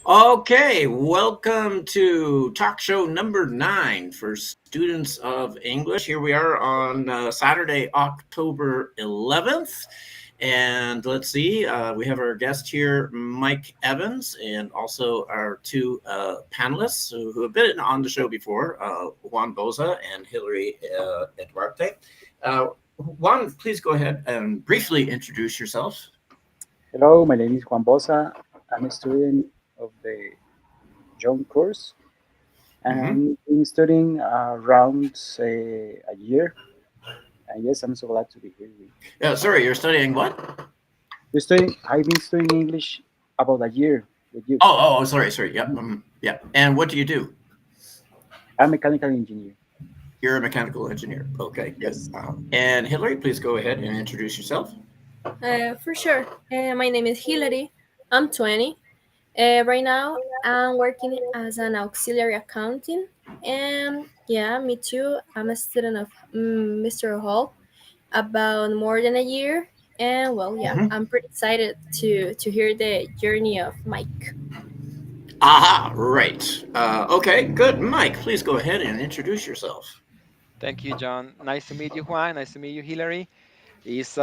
Okay, welcome to talk show number 9 for students of English. Here we are on Saturday, October 11th. And let's see, we have our guest here, Mike Evans, and also our two panelists who have been on the show before, Juan Boza and Hilary Eduarte. Juan, please go ahead and briefly introduce yourself. Hello, my name is Juan Bosa. I'm a student of the John course Hmm. and been studying around a year. And yes, I'm so glad to be here with Yeah, all sorry, of you're you. studying what? I've been studying English about a year with you. Sorry. Yep. Mhm. Yep. And what do you do? I'm a mechanical engineer. You're a mechanical engineer. Okay, good. Yes. And Hillary, please go ahead and introduce yourself. For sure. My name is Hilary. I'm 20. Right now, I'm working as an auxiliary accounting. And yeah, me too. I'm a student of Mr. Hall about more than a year. And well, yeah, Hmm. I'm pretty excited to hear the journey of Mike. Aha, right. Okay, good. Mike, please go ahead and introduce yourself. Thank you, John. Nice to meet you, Juan. Nice to meet you, Hillary. It's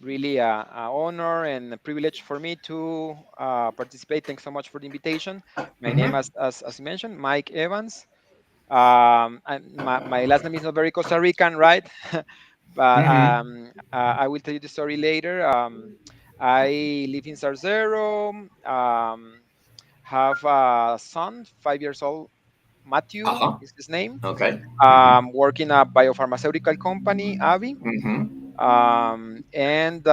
really a honor and a privilege for me to participate. Thanks so much for the invitation. My name, Hmm. as you mentioned, Mike Evans. And my last name is not very Costa Rican, right? But Hmm. I will tell you the story later. I live in Sarcero, have a son, 5 years old. Matthew Aha. is his name. Okay. Hmm. Working a biopharmaceutical company, Avi, Hmm. and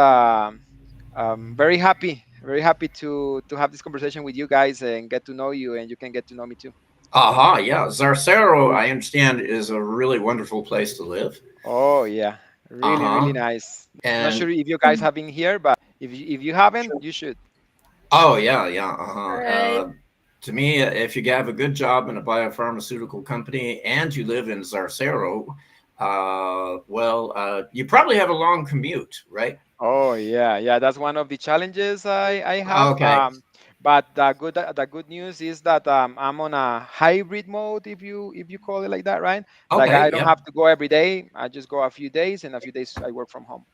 very happy to have this conversation with you guys and get to know you, and you can get to know me too. Aha, yeah. Zarcero, I understand, is a really wonderful place to live. Oh yeah, really Uh-huh. nice. Not And sure if you guys have been here, but if you haven't, you should. oh yeah. Uh-huh. Right. To me, if you have a good job in a biopharmaceutical company and you live in Zarcero, you probably have a long commute, right? Oh yeah. That's one of the challenges I have. Okay. But the good news is that I'm on a hybrid mode, if you call it like that, right? Like Okay. I don't Yep. have to go every day. I just go a few days, and a few days I work from home,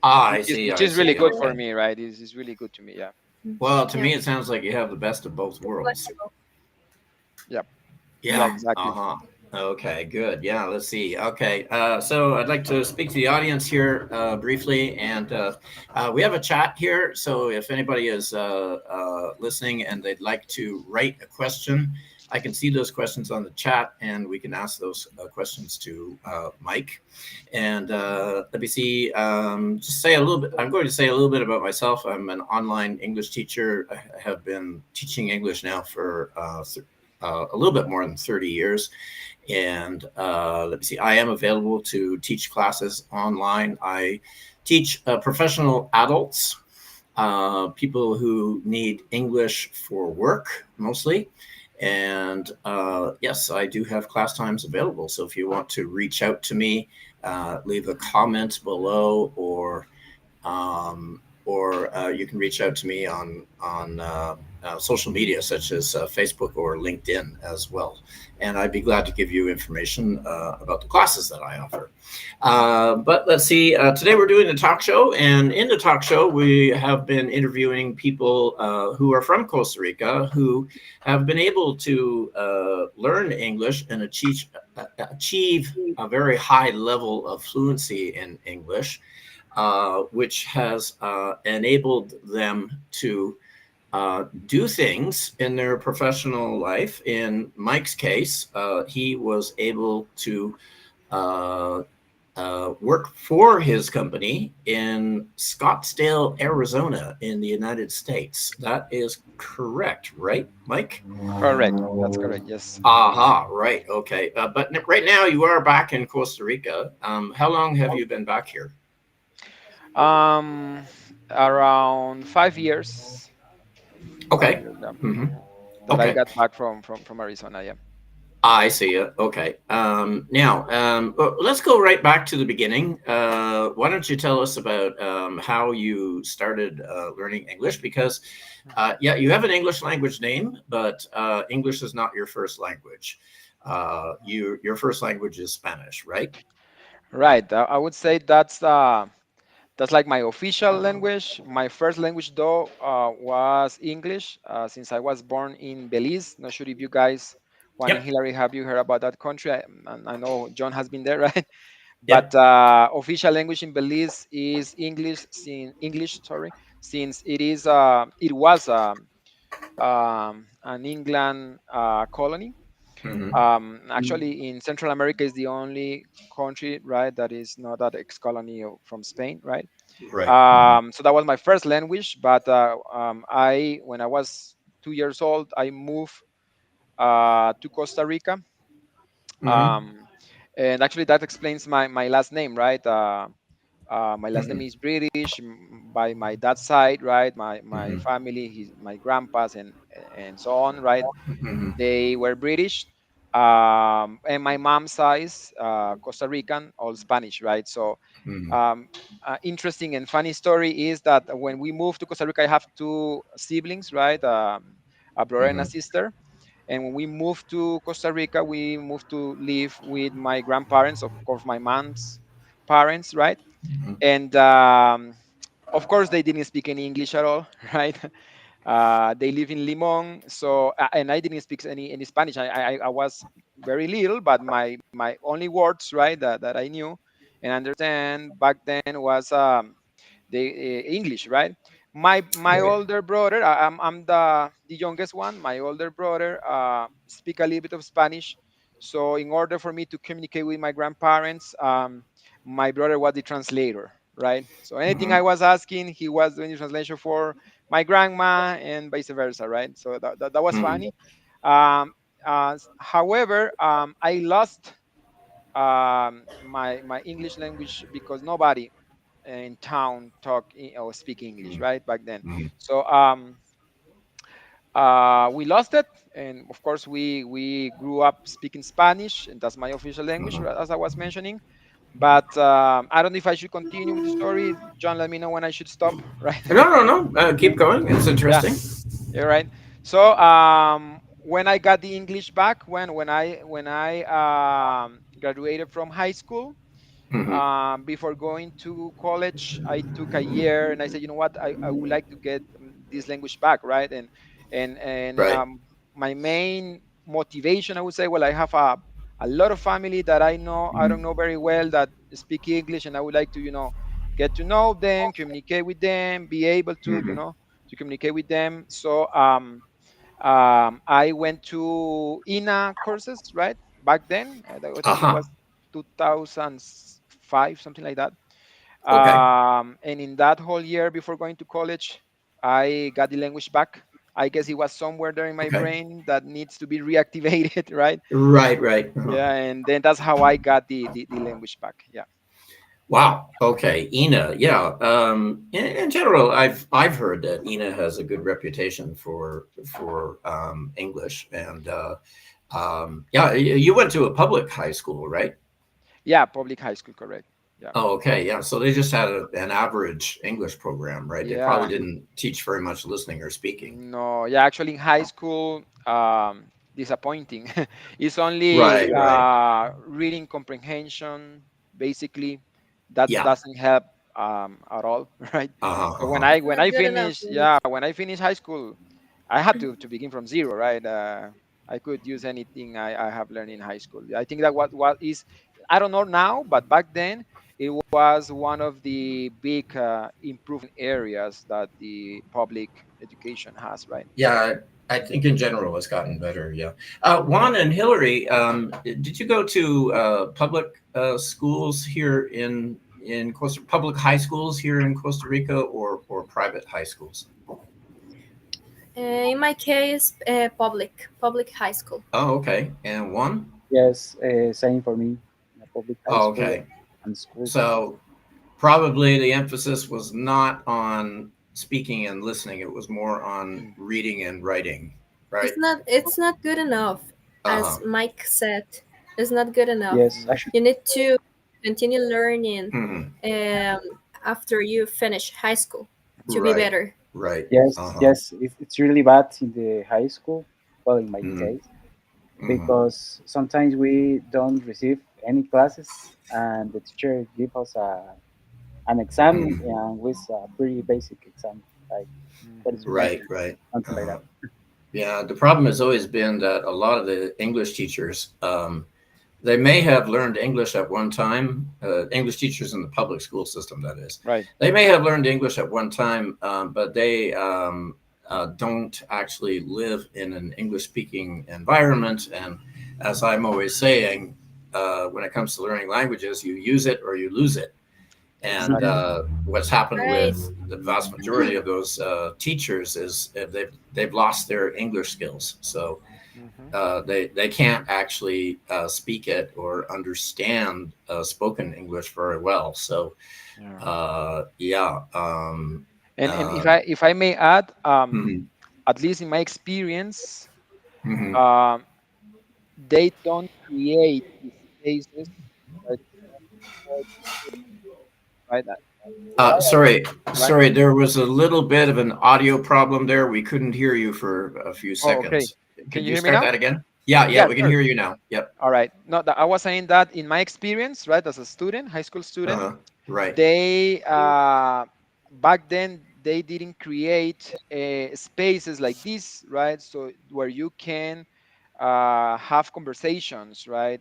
Ah, I which is see. which I is really see. good Okay. for me, right? It's really good to me. Yeah. Well, to Yeah, me, it sounds like you have the best of both worlds. flexible. Yep. Yeah. Yeah. Uh Exactly. huh. Okay. Good. Yeah. Let's see. Okay. So I'd like to speak to the audience here briefly, and we have a chat here. So if anybody is listening and they'd like to write a question, I can see those questions on the chat, and we can ask those questions to Mike. And let me see. Just say a little bit. I'm going to say a little bit about myself. I'm an online English teacher. I have been teaching English now for a little bit more than 30 years. And let me see, I am available to teach classes online. I teach professional adults, people who need English for work mostly. And yes, I do have class times available. So if you want to reach out to me, leave a comment below, or you can reach out to me on social media such as Facebook or LinkedIn as well. And I'd be glad to give you information about the classes that I offer. But let's see. Today we're doing a talk show, and in the talk show we have been interviewing people who are from Costa Rica who have been able to learn English and achieve a very high level of fluency in English, which has enabled them to do things in their professional life. In Mike's case, he was able to uh, work for his company in Scottsdale, Arizona, in the United States. That is correct, right, Mike? Correct. That's correct. Yes. Aha, right. Okay. But right now you are back in Costa Rica. How long have you been back here? Um, Around 5 years. Five Okay. years. Yeah. Hmm. That I Okay. got back from Arizona. Yeah. I see it. Okay. Now, well, let's go right back to the beginning. Why don't you tell us about how you started learning English? Because, yeah, you have an English language name, but English is not your first language. Your first language is Spanish, right? Right. I would say that's like my official language. My first language, though, was English since I was born in Belize. Not sure if you guys, Juan and Yep. Hillary, have you heard about that country? I know John has been there, right? But Yep. official language in Belize is English. English, sorry, since it was an England colony. Hmm. Mm, Actually, in Central America is the only country, right, that is not that ex-colony from Spain, right? Right. So that was my first language. But when I was 2 years old, I moved to Costa Rica. Hmm. Um, and actually, that explains my last name, right? My last name Hmm. is British by my dad's side, right? My Hmm. family, my grandpas and so on, right? Hmm. They were British. And my mom's side, Costa Rican, all Spanish, right? So Hmm. um, interesting and funny story is that when we moved to Costa Rica, I have two siblings, right? A brother and a Hmm. sister. And when we moved to Costa Rica, we moved to live with my grandparents, of course, my mom's parents, right? And of course, they didn't speak any English at all, right? They live in Limon, so and I didn't speak any Spanish. I was very little, but my only words, right, that I knew and understand back then was the English, right? My Right. older brother, I'm the youngest one. My older brother speak a little bit of Spanish, so in order for me to communicate with my grandparents, my brother was the translator, right? So anything I Hmm. was asking, he was doing the translation for my grandma and vice versa, right? So that was Hmm. funny. However, I lost my English language because nobody in town talk or speak English, right, back then. Hmm. So we lost it, and of course we grew up speaking Spanish, and that's my official language, Hmm. as I was mentioning. But I don't know if I should continue with the story. John, let me know when I should stop. Right? No, no, no. Keep going. It's Yeah, interesting. you're right. So when I got the English back, when I graduated from high school, Hmm. before going to college, I took a year and I said, you know what, I would like to get this language back, right? And Right. my main motivation, I would say, well, I have a lot of family that I don't know very well that speak English, and I would like to, get to know them, communicate with them, be able to, Hmm. to communicate with them. So I went to INA courses, right? Back then, I think it Uh-huh. was 2005, something like that. Okay. And in that whole year before going to college, I got the language back. I guess it was somewhere there in my Okay. brain that needs to be reactivated, right? Right, right. Uh-huh. Yeah, and then that's how I got the language back. Yeah. Wow. Okay. Ina. Yeah. In general, I've heard that Ina has a good reputation for English, and yeah, you went to a public high school, right? Yeah, public high school, correct. Yeah. Oh, okay. Yeah. So they just had an average English program, right? They probably Yeah. didn't teach very much listening or speaking. No, yeah, actually in high school, disappointing. It's only Right. Right. reading comprehension, basically. That Yeah. doesn't help at all, right? Uh huh. So Uh when huh. I It's when not I good enough, finished, really. yeah, when I finished high school, I had to begin from zero, right? I could use anything I have learned in high school. I think that what is, I don't know now, but back then it was one of the big improvement areas that the public education has, right? Yeah, I think in general it's gotten better. Yeah. Juan and Hillary, did you go to public schools here in public high schools here in Costa Rica, or private high schools? In my case, public high school. Oh, okay. And Juan? yes, same for me. In a public high Oh, school okay. and school. So probably the emphasis was not on speaking and listening; it was more on reading and writing, right? It's not good enough. Uh-huh. as Mike said, is not good enough. Yes, Mhm. actually, You need to continue learning Hmm. um, after you finish high school to be Right. better. Right. yes, Uh-huh. yes, it's really bad in the high school. Well, in my Hmm. case, Hmm. because sometimes we don't receive any classes, and the teacher give us an exam, Hmm. and with a pretty basic exam, like what is your Mhm. Right. major, Right. something like Uh-huh. that. Yeah. The problem has always been that a lot of the English teachers, they may have learned English at one time. English teachers in the public school system, that is, Right. they may have learned English at one time, but they don't actually live in an English-speaking environment. And as I'm always saying, when it comes to learning languages, you use it or you lose it. And Exactly. Mhm. what's happened Right. with the vast majority of those teachers is they've lost their English skills. So Mhm. they can't actually speak it or understand spoken English very well. So Yeah. yeah, And uh, if I may add, mhm, at least in my experience, mhm. um, they don't create the spaces where right. They are Sorry, right. sorry, there was a little bit of an audio problem there. We couldn't hear you for a few Oh, okay. seconds. Can Could you you hear me start now? that again? Yeah, yeah, Yeah, we can sure. hear you now. Yep. All right. No, I was saying that in my experience, right, as a student, high school student, Uh-huh. Right. they back then they didn't create spaces like this, right? So where you can have conversations, right?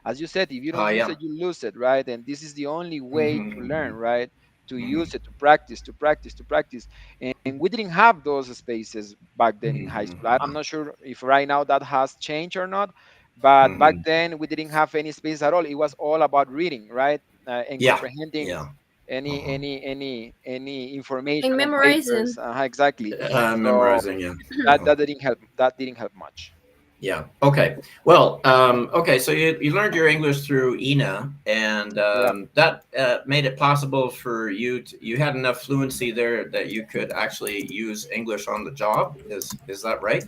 As you said, if you don't use Yeah. it, you lose it, right? And this is the only way to learn, Mm-hmm. right? To Mm-hmm. use it, to practice, to practice, to practice. And we didn't have those spaces back then in high school. I'm Mm-hmm. not sure if right now that has changed or not, but back Mm-hmm. then we didn't have any space at all. It was all about reading, right? And Yeah. comprehending Yeah. any Uh-huh. any any any information And on papers. memorizing. Exactly. So Memorizing, yeah. that Uh-huh. that didn't help. That didn't help much. Yeah. Okay. Well, okay. So you learned your English through ENA, and Yeah. that made it possible for you. You had enough fluency there that you could actually use English on the job. Is that right?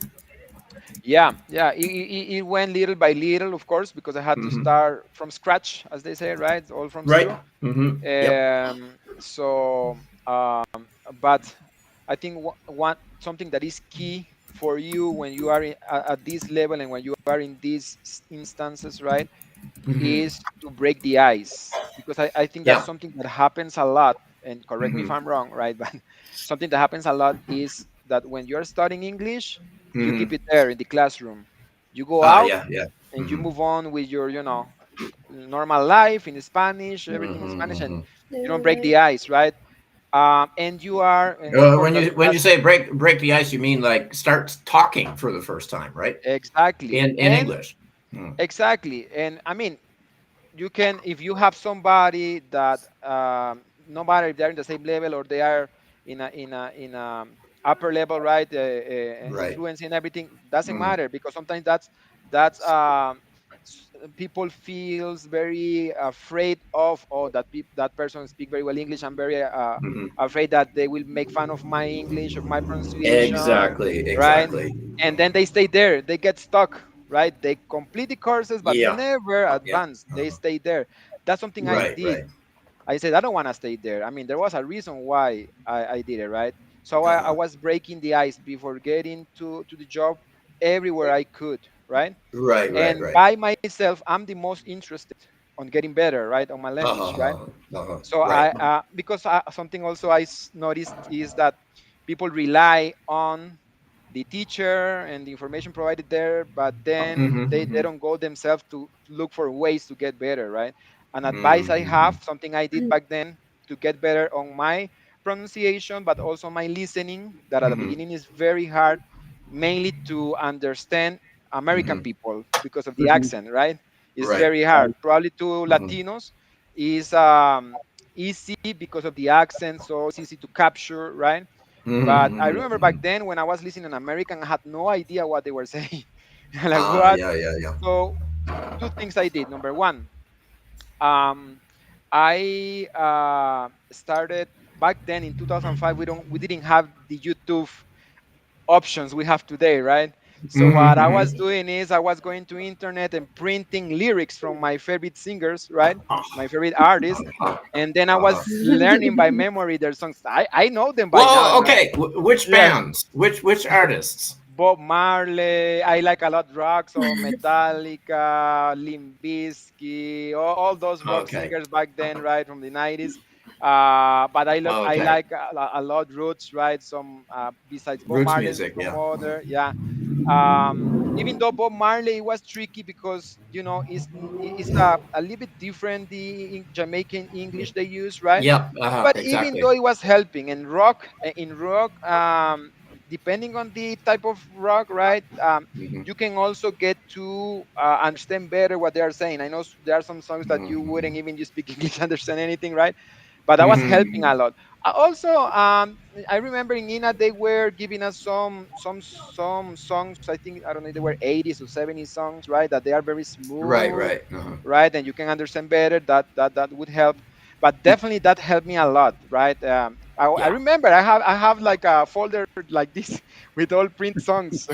Yeah. It went little by little, of course, because I had to Mm-hmm. start from scratch, as they say, right? All from Right. zero. Mm-hmm. Yep. So, but I think one something that is key for you when you are at this level and when you are in these instances, right, Mm-hmm. is to break the ice, because I think that's Yeah. something that happens a lot. And correct me if Mm-hmm. I'm wrong, right? But something that happens a lot is that when you're studying English, you keep Mm-hmm. it there in the classroom. You go out Yeah. Yeah. and you Mm-hmm. move on with your, normal life in Spanish, everything in Mm-hmm. Spanish, and Mm-hmm. you don't Yeah, break right. the ice, right? And you are, and of course, When you that's say break the ice, you mean like start talking for the first time, right? exactly, In and English. Mm. exactly, and I mean, you can, if you have somebody that no matter if they're in the same level or they are in a upper level, right, Right. influencing everything, doesn't Mm. matter, because sometimes that's people feels very afraid of, oh, that person speak very well English. I'm very Hmm. afraid that they will make fun of my English, of my pronunciation, Exactly. right? Exactly. And then they stay there, they get stuck, right? They complete the courses but Yeah. never Yeah. advance, they Uh-huh. stay there. That's something I Right. did. Right. I said I don't want to stay there. I mean, there was a reason why I did it, right? So I Uh-huh. was breaking the ice before getting to the job everywhere I could, right? Right. Right. And Right. by myself, I'm the most interested on getting better, right, on my language, right? Uh-huh. Uh-huh. So Right. because something also noticed is that people rely on the teacher and the information provided there, but then Mm-hmm. they Mm-hmm. don't go themselves to look for ways to get better, right? An advice I Mm-hmm. have, something I did back then to get better on my pronunciation, but also my listening, that at the Mm-hmm. beginning is very hard, mainly to understand American Mm-hmm. people because of the Hmm. accent, right? It's Right. very hard. Right. Probably to Mm-hmm. Latinos is easy because of the accent, so it's easy to capture, right? But I Mm-hmm. remember back Mm-hmm. then when I was listening in American, I had no idea what they were saying. Like what? Yeah. Yeah. Yeah. So two things I did. Number one, um, I started back then in 2005. We didn't have the YouTube options we have today, right? So what I was Mm-hmm. doing is I was going to internet and printing lyrics from my favorite singers, right? My favorite artists, and then I Uh-huh. was learning by memory their songs. I know them by now. Well, And okay. Which yeah, bands? Which artists? Bob Marley. I like a lot rock, so Metallica, Limp Bizkit, all those rock Okay. singers back then, right from the 90s. But I Okay. like a lot roots, right? Some besides Bob Roots Marley, music. some Yeah. other, yeah. Even though Bob Marley was tricky because it's a little bit different the Jamaican English they use, right? Yep. But even Exactly. though it was helping in rock, depending on the type of rock, right? Hmm. You can also get to understand better what they are saying. I know there are some songs that you wouldn't Hmm. even you speak English understand anything, right? But that was helping a Hmm. lot. Also, I remember in Ina they were giving us some songs. I think I don't know they were 80s or 70s songs, right? That they are very Right. smooth, Right. Uh-huh. right? And you can understand better. That would help. But definitely that helped me a lot, right? I Yeah. remember I have like a folder like this with all print songs.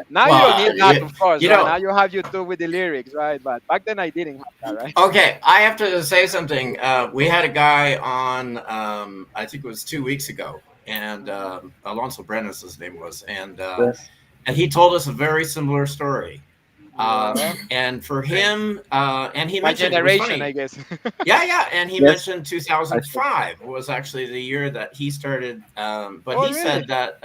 Now you Well, don't need that, you, of course, you right? know. Now you have YouTube with the lyrics, right? But back then I didn't have that, right? Okay, I have to say something. We had a guy on. I think it was 2 weeks ago, and Hmm. Alonso Brenes, his name was, Yes. and he told us a very similar story. Yeah, And for same. him, and he My mentioned it was generation, I funny. guess. Yeah, yeah, and he Yes. mentioned I said 2005 was actually the year that he started. But Oh, he really? said that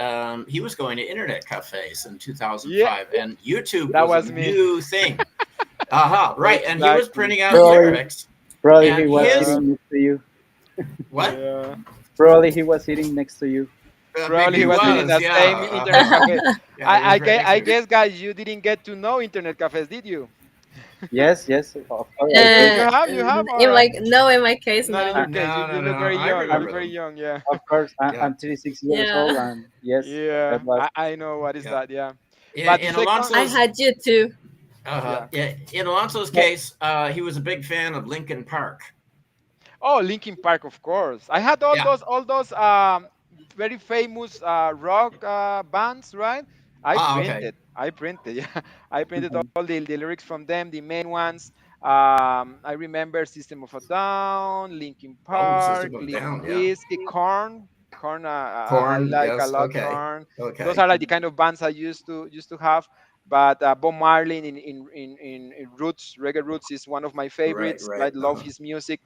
he was going to internet cafes in Yeah, 2005, and YouTube that was a was me. new thing. Uh-huh, right, and he was Exactly. printing out probably lyrics, probably he and was Yeah, his sitting next to you. what? yeah. Probably he was sitting next to you. Probably Maybe he he was sitting in was, the yeah, same internet cafe. yeah, he was right next I to me. guess, guys, you didn't get to know internet cafes, did you? Yes, yes, of course I did. You have, you have. All in right. my no, in my case, Not in Uh, no. your case. You, No, you no, look very I young. You I'm, look remember very them. young. Yeah. of course, Yeah, I'm 36 years Yeah, old, and yes, Yeah. that was I know what is yeah. that. Yeah. But the In second, I Alonso's, had you too. yeah. yeah, in Alonso's no, case, he was a big fan of Lincoln Park. Oh, Linkin Park, of course. I had Yeah. all those very famous rock bands, right? Okay. I printed, yeah. I printed mhm. all the lyrics from them, the main ones. I remember System of a Down, Linkin Oh, Park, System of a Limp Down. Yeah. Bizkit, Corn. Corn, I Corn. like a Yes. lot. Okay. Corn. Those Okay. are like the kind of bands I used to have. But Bob Marley in roots, reggae roots is one of my Right. favorites. Right. Right, love his music,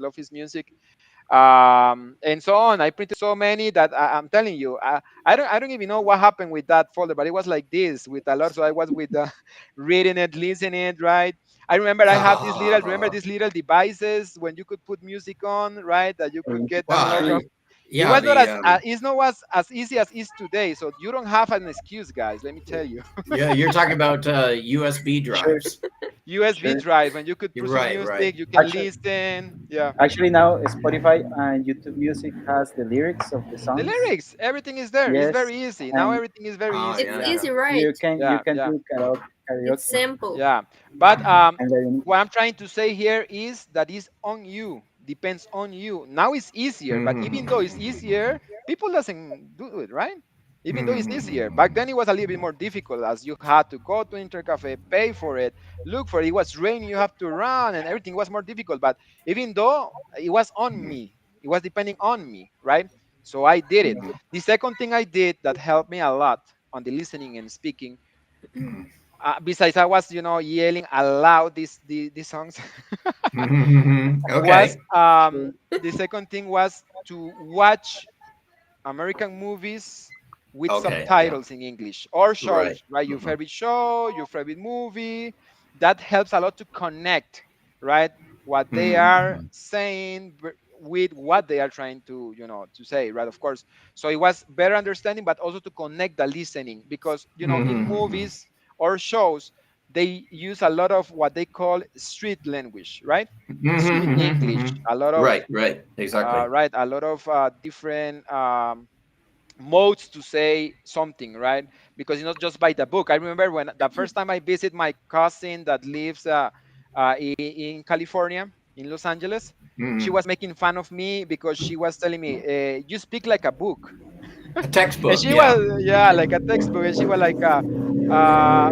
and so on. I printed so many that I'm telling you, I don't even know what happened with that folder, but it was like this with a lot. So I was with reading it, listening it, right? I remember I have this little, remember these little devices when you could put music on, right? That you could get download Well, from. MP3. It yeah. was not The it's not as easy as is today. So you don't have an excuse, guys. Let me tell you. yeah, you're talking about USB Sure, drives. USB sure. drive, and you could You're put some right. Right. music, you can Actually, listen. Yeah. now Spotify and YouTube Music has the lyrics of the The songs. lyrics, everything is there. It's Yes, very easy. Now and everything is very Oh, easy. It's yeah. Yeah. Yeah. easy, right? you Yeah. can Yeah. do It's karaoke simple. Yeah. But and very what I'm trying to say here is that it's on you. Depends on you. Now it's easier, but even though it's easier, people doesn't do it, right? Even though it's easier. Back then it was a little bit more difficult as you had to go to internet cafe, pay for it, look for it. It was raining, you have to run and everything was more difficult. But even though it was on me, it was depending on me, right? So I did it. The second thing I did that helped me a lot on the listening and speaking, besides I was yelling aloud these songs, was Okay. sure. the second thing was to watch American movies with Okay. Yeah. subtitles in English or Right. shows, right? Your Mhm. favorite show, your favorite movie. That helps a lot to connect, right? What they are Mhm. saying with what they are trying to, to say, right? Of course. So it was better understanding, but also to connect the listening because, in Mhm. movies or shows, they use a lot of what they call street language, right? Street English, Mhm. a lot of Right. Right. Exactly. right, a lot of different modes to say something, right? Because it's not just by the book. I remember when the first time I visit my cousin that lives in California, in Los Angeles, she Mhm. was making fun of me because she was telling me, "You speak like a book," A and textbook. she Yeah. was, yeah, like a textbook, and she was like,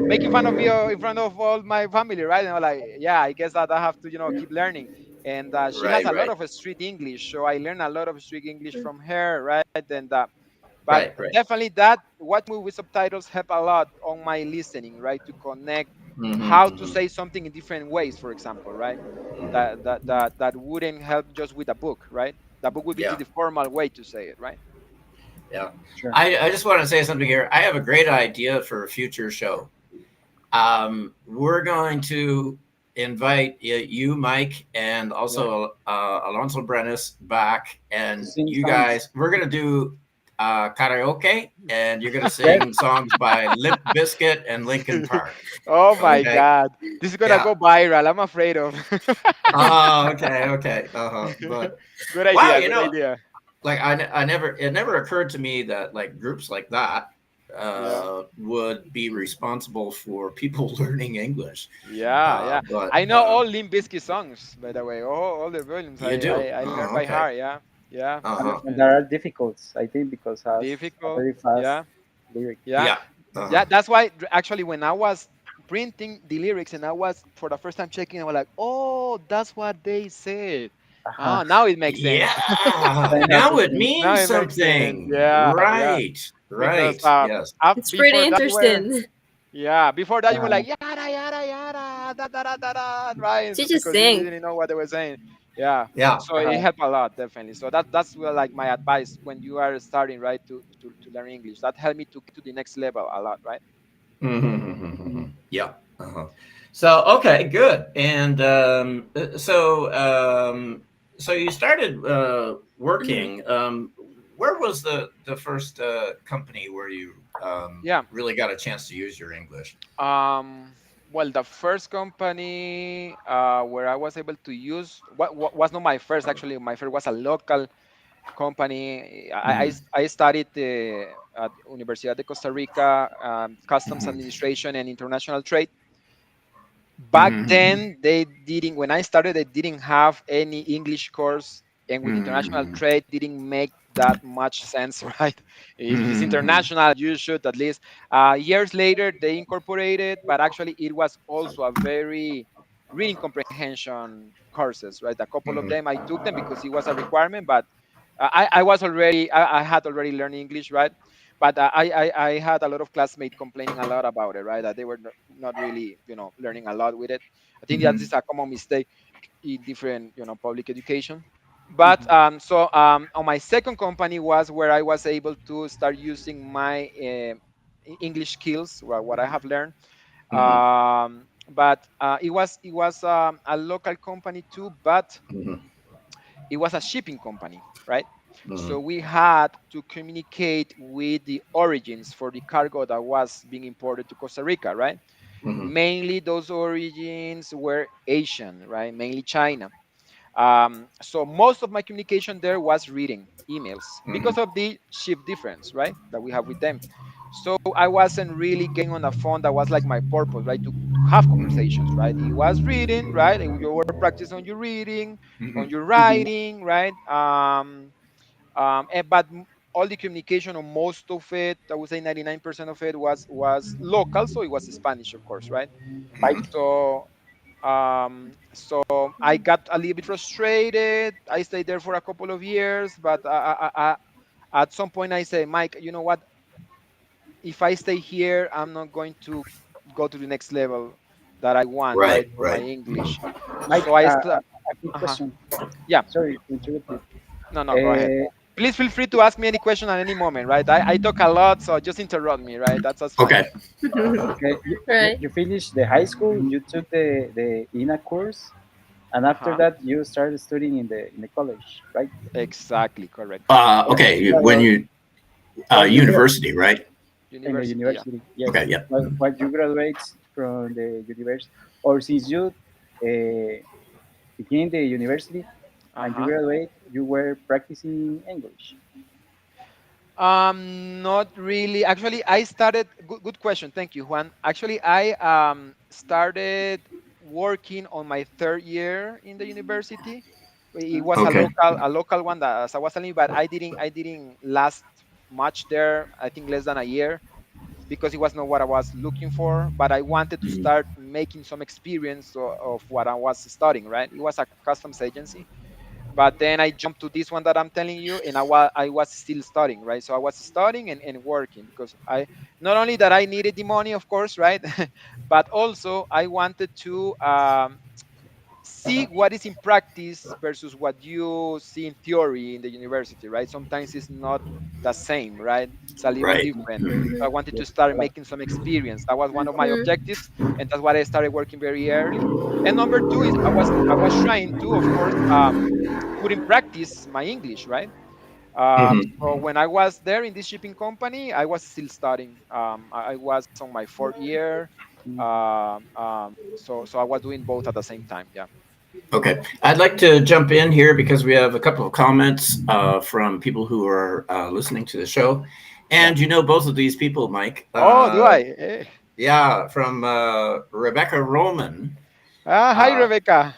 making fun of you in front of all my family, right? And I'm like, yeah, I guess that I have to, keep learning. And she has Right, a lot right, of street English, so I learned a lot of street English from her, right? And but right, right. definitely that watching movie with subtitles help a lot on my listening, right? To connect Hmm, how to hmm. say something in different ways, for example, right? That wouldn't help just with a book, right? The book would be Yeah, the formal way to say it, right? yeah. Sure. I just want to say something here. I have a great idea for a future show. We're going to invite you, Mike, and Yeah. also Alonso Brenes back, To and sing you songs. guys. We're gonna do karaoke, and you're gonna Yes. sing songs by Limp Bizkit and Linkin Park. Oh my Okay. God. This is gonna Yeah. go viral. I'm afraid of. Oh, okay, okay. But Good wow, idea. Good idea. like I never, it never occurred to me that like groups like that Yeah. would be responsible for people learning English. Yeah. Yeah. But I know all Limp Bizkit songs, by the way. All the volumes you do. I learned Oh, by okay. heart. Yeah. Yeah. Uh-huh. And And there are difficult, I think, because has a difficult. very fast Yeah. lyric. Yeah. Yeah. Uh-huh. Yeah. That's why actually when I was printing the lyrics and I was for the first time checking, I was like, oh, that's what they said. Uh-huh. Ah, now it makes sense. Yeah. Kind of Now the it same. Now means it makes sense. something. Yeah. Yeah. Right. Because Right. Yes. It's pretty before that you were interesting. yeah, before that you were Uh, like yada yada yada da da da da da, right? She So just because you sing. didn't know what they were saying. Yeah. Yeah. So it uh, helped a lot, definitely. So that's well, like my advice when you are starting, right, to learn English. That helped me to get to the next level a lot, right? Mm-hmm. Yeah. Uh-huh. So okay, good. And so you started Mhm. working. Where was the first company where you Yeah. really got a chance to use your English? Um. Well, the first company where I was able to use what was not my first. Actually, my first was a local company. Hmm, I studied at Universidad de Costa Rica, customs hmm, administration and international trade. Back hmm, then, they didn't. When I started, they didn't have any English course, and with international hmm, trade, didn't make that much sense, right? If it's hmm, international, you should at least. Years later, they incorporated, but actually, it was also a very reading comprehension courses, right? A couple of hmm, them I took them because it was a requirement, but I was already I had already learned English, right? But I had a lot of classmates complaining a lot about it, right? That they were not really learning a lot with it. I think that is hmm, a common mistake in different public education. But mhm. on my second company was where I was able to start using my English skills, what I have learned. hmm, But it was a local company too, but hmm, it was a shipping company, right? hmm, So we had to communicate with the origins for the cargo that was being imported to Costa Rica, right? hmm, Mainly those origins were Asian, right? Mainly China. So most of my communication there was reading emails hmm, because of the shift difference, right? That we have with them. So I wasn't really getting on a phone. That was like my purpose, right? To have conversations, right? It was reading, right? And you were practicing on your reading, on hmm, your Mhm. writing, right? But all the communication or most of it, I would say 99% of it was local, so it was Spanish, of course, right? hmm. So so I got a little bit frustrated. I stayed there for a couple of years, but at some point I say, Mike, you know what? If I stay here, I'm not going to go to the next level that I want, Right. right, for my Right. English. Mike, So I start. a quick Uh-huh. question. Yeah. Sorry to interrupt you. No, no, go ahead. Uh, Please feel free to ask me any question at any moment, right? I talk a lot, so just interrupt me, right? That's fine. Okay. okay, Right. you finished the high school. You took the INA course, and after Uh-huh. that, you started studying in the college, right? Exactly, correct. What, Okay. what, When you what you grad university, right? in the University, yeah. university? Yes. Okay. Yeah. What you graduate from the university, or since you begin the university and you Uh-huh. graduate, you were practicing English. Not really. Actually, I started. Good question. Thank you, Juan. Actually, I started working on my third year in the university. It was a Okay. local one that, as I was telling you, but I didn't last much there. I think less than a year. because it was not what I was looking for. But I wanted to Mhm. start making some experience of what I was studying. Right, it was a customs agency, but then I jumped to this one that I'm telling you, and I was still studying, right? So I was studying and working, because I, not only that I needed the money, of course, right, but also I wanted to see what is in practice versus what you see in theory in the university, right? Sometimes it's not the same, right? It's a little bit Right. different. Mhm. So I wanted to start making some experience. That was one of my Mhm. objectives, and that's why I started working very early. And number two is I was trying to, of course, put in practice my English, right? So Mhm. when I was there in this shipping company, I was still studying. I was on my fourth year. So I was doing both at the same time. Yeah. Okay, I'd like to jump in here because we have a couple of comments from people who are listening to the show, Yeah. and you know both of these people, Mike. Oh, do I? Eh. Yeah, from Rebecca Roman. Hi, Uh, Rebecca.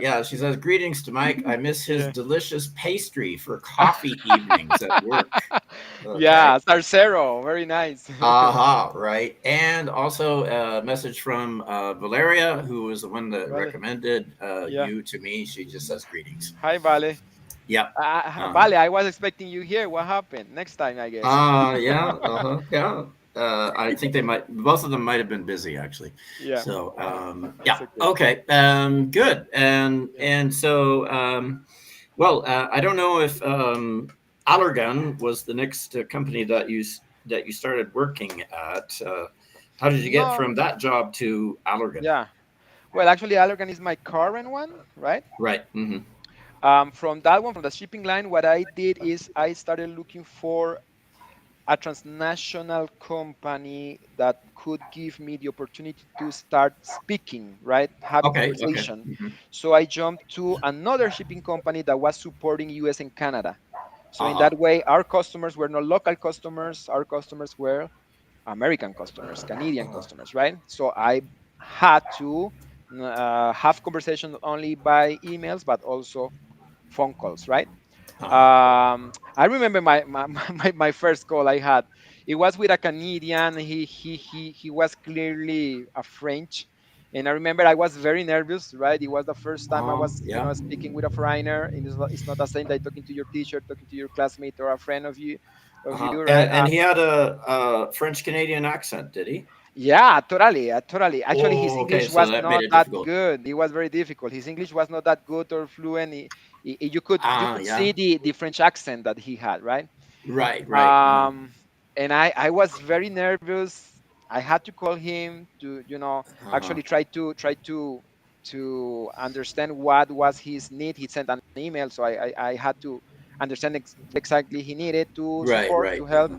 yeah, she says, "Greetings to Mike. I miss his Yeah. delicious pastry for coffee evenings at work." Okay. Yeah, Sarcero. Very nice. Right. And also a message from Valeria, who was the one that Vale. recommended Yeah. you to me. She just says greetings. Hi, Vale. Yep. Uh, Vale, I was expecting you here. What happened? Next time, I guess. yeah. Yeah. I think they might, both of them might have been busy actually. Yeah, So, it's yeah. okay. Okay. Good. Yeah. And so, well, I don't know if Allergan was the next company that that you started working at. How did you get No, from that job to Allergan? yeah. Well, actually, Allergan is my current one, right? Right. Hmm. From that one, from the shipping line, what I did is I started looking for a transnational company that could give me the opportunity to start speaking, right? Having Okay. Okay. conversation. Hmm. So I jumped to another shipping company that was supporting US and Canada. So Uh in huh. that way, our customers were not local customers, our customers were American customers, Canadian Uh customers, right? So I had to have conversation not only by emails, but also phone calls, right? huh. I remember my first call I had. It was with a Canadian. He was clearly a French, and I remember I was very nervous. Right, it was the first time I was, Yeah. speaking with a foreigner, and it's not the same that talking to your teacher, talking to your classmate or a friend of you, right? And he had a French Canadian accent, did he? Yeah, totally, totally. Actually, his Oh, okay. English So was that made not it that difficult. good. It was very difficult. His English was not that good or fluent. You could you Ah, could yeah. see the French accent that he had, right? Right. Right. um and I was very nervous. I had to call him to, Uh-huh. actually try to understand what was his need. He sent an email, so I had to understand what exactly he needed to Right. support, Right. to help.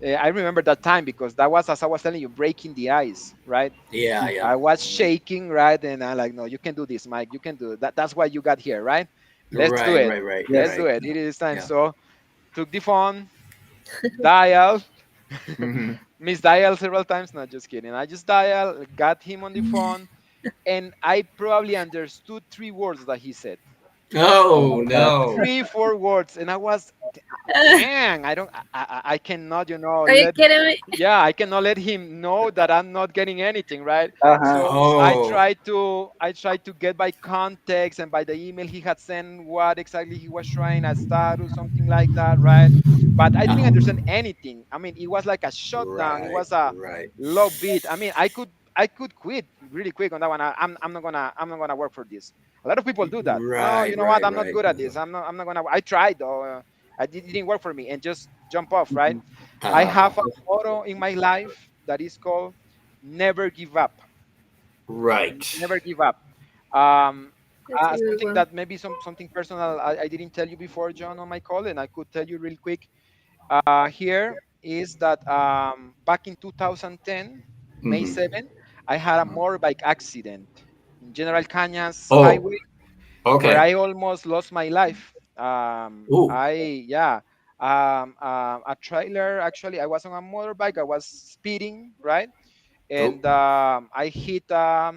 I remember that time because that was, as I was telling you, breaking the ice, right? Yeah. Yeah. I was shaking, right? And I like, no, you can do this, Mike. You can do it. That's why you got here, right? Let's do Right. it. Right. Right. Let's Yes. do Right. it. It is time. Yeah. So took the phone, dial, Hmm. misdial several times. Not just kidding. I just dial, got him on the phone, and I probably understood three words that he said. Oh my Oh God. no. Three, four words, and I was, dang. I don't. I cannot. Are you Let. kidding me? Yeah, I cannot let him know that I'm not getting anything, right? Uh-huh. So Oh. I tried to get by context and by the email he had sent what exactly he was trying, a status, something like that, right? But I didn't Uh, understand anything. I mean, it was like a shutdown. It right. was a Right. low beat. I mean, I could quit really quick on that one. I'm not gonna work for this. A lot of people do that. No, Right. you know what? Right. I'm not Right. good at this. I'm not gonna. I tried though. It didn't work for me, and just jump off, right? Mhm. I Uh-huh. have a motto in my life that is called never give up. Right. Never give up. Um, That's a good something one. that maybe something personal I didn't tell you before, John, on my call, and I could tell you real quick. Here is that back in 2010, May Hmm. 7, I had a motorbike accident in General Cañas Oh. Highway where Okay. I almost lost my life. Ooh. Yeah, a trailer. Actually, I was on a motorbike. I was speeding, right, Oh. and I hit a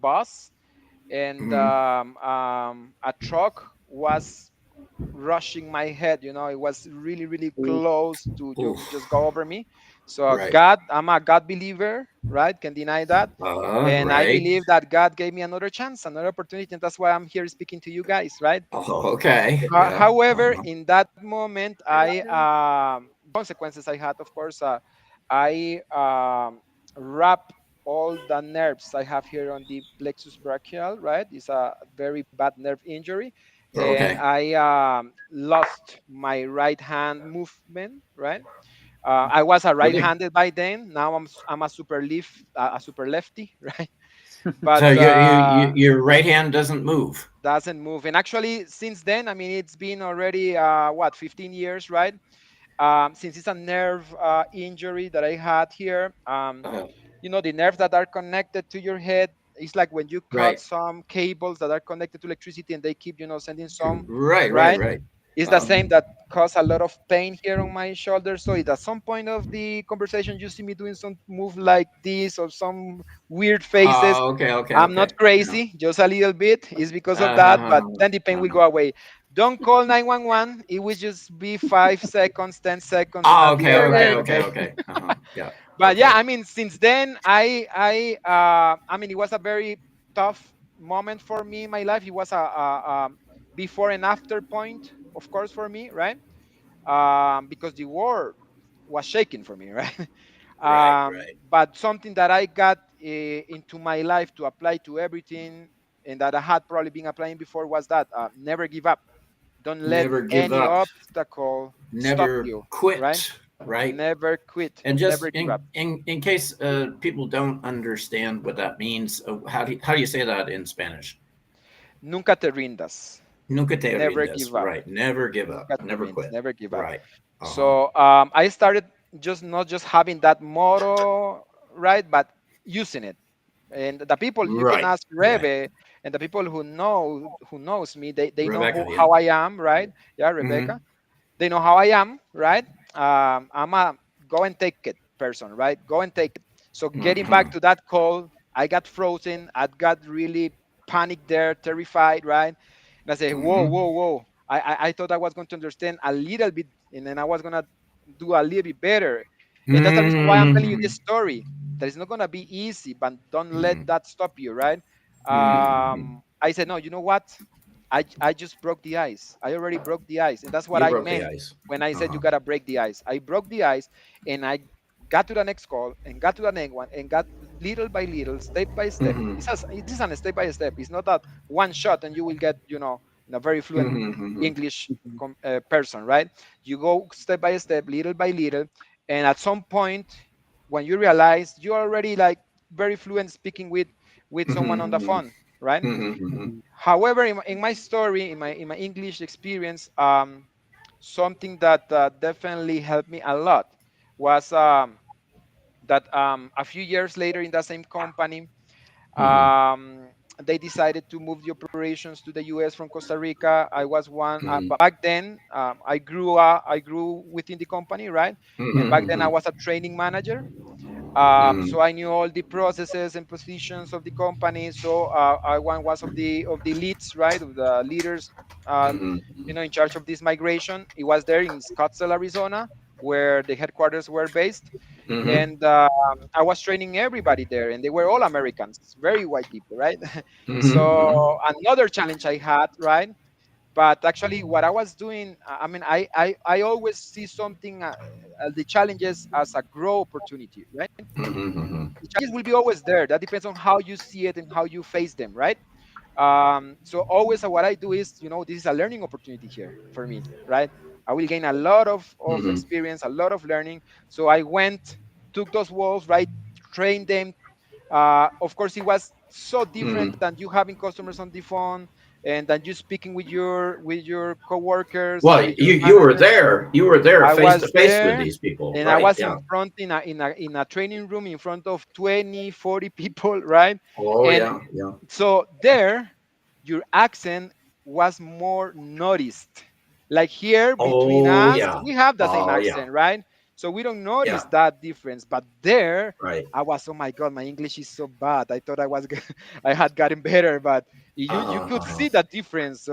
bus, and Hmm. a truck was rushing my head. It was really, really Oof. close to Oof. just go over me. So Right. God, I'm a God believer, right? Can deny that. And I Right. believe that God gave me another chance, another opportunity, and that's why I'm here speaking to you guys, right? Oh, okay. Yeah. However, Uh-huh. in that moment, consequences I had, of course, I wrap all the nerves I have here on the plexus brachial, right? It's a very bad nerve injury, and Okay. I lost my right hand movement, right? I was a Really? right-handed by then. Now I'm a super lefty, right? But So your right hand doesn't move. doesn't move. And actually, since then, I mean, it's been already what 15 years, right? Since it's a nerve injury that I had here. Uh, The nerves that are connected to your head. It's like when you cut right. some cables that are connected to electricity and they keep, sending some, Right. Right. right? Right. It's the Uh-huh. same that cause a lot of pain here on my shoulder. So if at some point of the conversation you see me doing some move like this or some weird faces, Oh, okay. Okay. I'm not Okay. Yeah. crazy, just a little bit. It's because of that, Uh-huh. but then the pain will Uh-huh. go away. Don't call 911. It will just be 5 seconds, 10 seconds, and Oh, I'll be okay. all You're right. Okay. good. Okay. Okay. Okay. Uh-huh. Yeah. But yeah, Okay. I mean, since then, I mean, it was a very tough moment for me in my life. It was a before and after point, of course, for me, right? Because the war was shaking for me, right? Right. Right. But something that I got into my life to apply to everything, and that I had probably been applying before, was that never give up. Don't let Never give any up. obstacle stop Never you, right? quit. Right. Never quit, And never just give up. in case people don't understand what that means, how do you say that in Spanish? Nunca te rindas. Nunca te Never rindas. give up. Right. Never give up. Nunca te Never rindas. quit. Never give up. Right. Uh-huh. So I started just not just having that motto, right, but using it. And the people you can Right. ask Right. Rebe, and the people who knows me, they know Rebecca. Yeah. how I am, right? Yeah, Mm-hmm. Rebecca. They know how I am, right? I'm a go and take it person, right? Go and take it. So getting Uh-huh. back to that call, I got frozen. I got really panicked there, terrified, right? And I say, whoa, Mm-hmm. whoa, whoa. I thought I was going to understand a little bit, and then I was gonna do a little bit better. And that's the reason why I'm telling you Mm-hmm. this story. That it's not gonna be easy, but don't let Mm-hmm. that stop you, right? Mm-hmm. I said, no, you know what? I just broke the ice. I already broke the ice. And that's what You I broke the meant ice. when I said you Uh-huh. gotta break the ice. I broke the ice, and I got to the next call and got to the next one and got little by little, step by step. Mm-hmm. It is a step by step. It's not that one shot and you will get, in a very fluent Mm-hmm. English person, right? You go step by step, little by little. And at some point, when you realize you're already like very fluent speaking with someone on the Mm-hmm. phone, right? Mm-hmm. However, in my story, in my English experience, something that definitely helped me a lot was that a few years later in that same company, Mm-hmm. um, they decided to move the operations to the U.S. from Costa Rica. I was one Mm-hmm. back then. I grew within the company, right? And back then I Mm-hmm. was a training manager. Mm-hmm. So I knew all the processes and positions of the company. So I one was of the leads, right, of the leaders, um, Mm-hmm. in charge of this migration. It was there in Scottsdale, Arizona, where the headquarters were based, Mm-hmm. and I was training everybody there, and they were all Americans, very white people, right? So Mm-hmm. another challenge I had, right? But actually, what I was doing, I mean, I always see something, the challenges as a grow opportunity, right? Mm-hmm. The challenges will be always there. That depends on how you see it and how you face them, right? So always what I do is, this is a learning opportunity here for me, right? I will gain a lot of Mm-hmm. experience, a lot of learning. So I went, took those walls, right? Trained them. Of course, it was so different Mm-hmm. than you having customers on the phone and than you speaking with your coworkers and Well, with your you were managers. there. You were there I face to was face with there, these people, and I right? was in Yeah. front in a training room in front of 20, 40 people, right? Oh, And yeah. Yeah. so there, your accent was more noticed. Like here between Oh, us, yeah. we have the same Oh, yeah. accent, right? So we don't notice Yeah. that difference. But there, Right. I was, oh my God, my English is so bad. I thought I was, I had gotten better, but You could Uh-huh. see the difference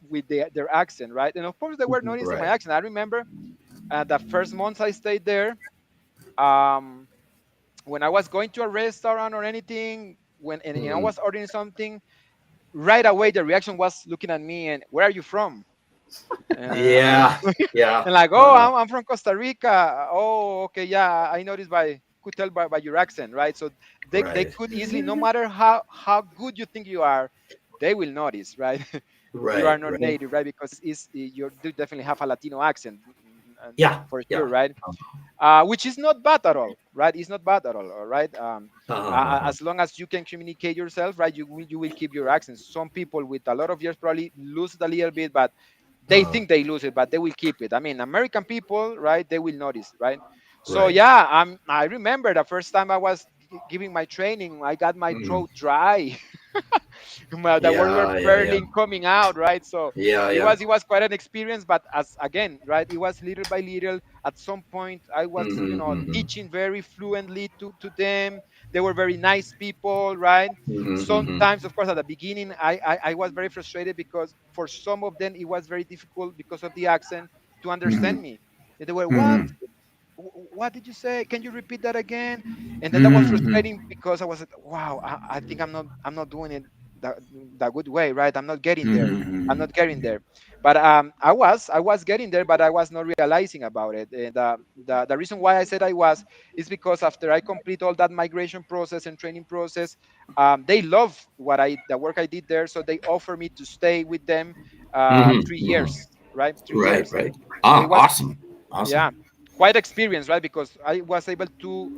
with their accent, right? And of course they were Mhm. noticing my Right. accent. I remember the first months I stayed there, um, when I was going to a restaurant or anything, and I Mhm. was ordering something, right away the reaction was looking at me and, where are you from? And Yeah. Yeah. and like, oh, Uh-huh. I'm from Costa Rica. Oh, okay, yeah, I noticed could tell by your accent, right? So they Right. could easily, no matter how good you think you are, they will notice, right? You are Right. not Right. native, right? Because you do definitely have a Latino accent, Yeah. for sure, Yeah. right? Which is not bad at all, right? It's not bad at all right? Uh-huh. As long as you can communicate yourself, right, you will keep your accent. Some people with a lot of years probably lose it a little bit, but they Uh, think they lose it, but they will keep it. I mean, American people, right, they will notice, right? So right. yeah, I remember the first time I was giving my training, I got my Mhm. throat dry. The words were Yeah. Yeah. Yeah. barely coming out, right? So Yeah. it Yeah. was it was quite an experience, but as again, right, it was little by little. At some point I was, Mhm. Mhm. teaching very fluently to them. They were very nice people, right? Mhm. Mhm. Sometimes, of course, at the beginning I was very frustrated because for some of them it was very difficult because of the accent to understand Mhm. me. They were, what? Mhm. What did you say? Can you repeat that again? And then that was Mhm. frustrating because I was like, wow, I think I'm not doing it the good way, right? I'm not getting there. I'm Mhm. not getting there. But I was getting there, but I was not realizing about it. And the reason why I said I was is because after I complete all that migration process and training process, they love the work I did there, so they offer me to stay with them Mhm. 3 years, Mhm. right? three Right. years. Right. So it Ah, was, awesome. yeah, Awesome. quite experience, right? Because I was able to